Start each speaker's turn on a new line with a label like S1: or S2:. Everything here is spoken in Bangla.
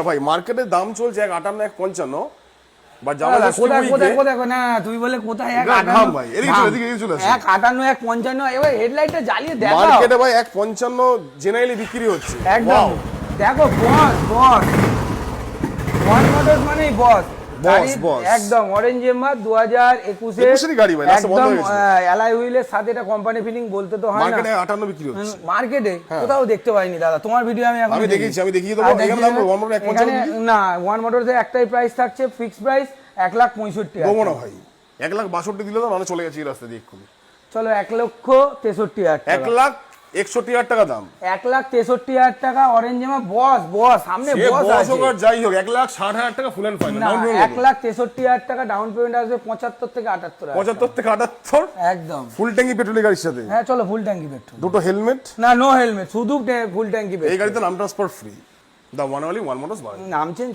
S1: ভাই মার্কেটে দাম চলছে 1.58 1.55 বা
S2: কোথায় না তুই বলে কোথায় 1.58
S1: ভাই এদিকে চলে আসে
S2: 1.58 1.55 এবার হেডলাইটটা জ্বালিয়ে দেখো
S1: মার্কেটে ভাই 1.55 জেনারেলি বিক্রি হচ্ছে
S2: একদম দেখো বস ওয়ান মোটরস মানেই বস একদম অরেঞ্জ এম্বার 2021
S1: এর গাড়ি ভাই লাস্ট বন্ধ হয়ে গেছে
S2: অ্যালয় হুইলের সাথে এটা কোম্পানি ফিলিং বলতে তো হয় না
S1: মার্কেটে 58 বিক্রি হচ্ছে
S2: মার্কেটে কোথাও দেখতে পাইনি দাদা তোমার ভিডিও আমি
S1: দেখিয়ে দেবো এখানে দাম ওয়ান মোটর 1.55
S2: না ওয়ান মোটরসে একটাই প্রাইস থাকছে ফিক্সড প্রাইস 1,65,000
S1: দেবো না ভাই 1,62,000 দিলে তো মানে চলে গেছে এই রাস্তা দিয়ে এক্ষুনি
S2: চলো 1,63,000 টাকা
S1: 1,61,000 টাকা দাম
S2: 1,63,000 টাকা অরেঞ্জ এমা বস সামনে বস আছে
S1: বস যাই হোক 1,60,000 টাকা ফুল এন্ড ফাইনাল
S2: ডাউন পেমেন্ট 1,63,000 টাকা ডাউন পেমেন্ট আসবে 75 থেকে 78
S1: 75 থেকে 78
S2: একদম
S1: ফুল ট্যাঙ্কি পেট্রোল গাড়ির সাথে
S2: হ্যাঁ চলো ফুল ট্যাঙ্কি পেট্রোল
S1: দুটো হেলমেট
S2: না নো হেলমেট শুধু ফুল ট্যাঙ্কি পেট্রোল
S1: এই গাড়িতে নাম transfer free the one only one motors
S2: নাম চেঞ্জ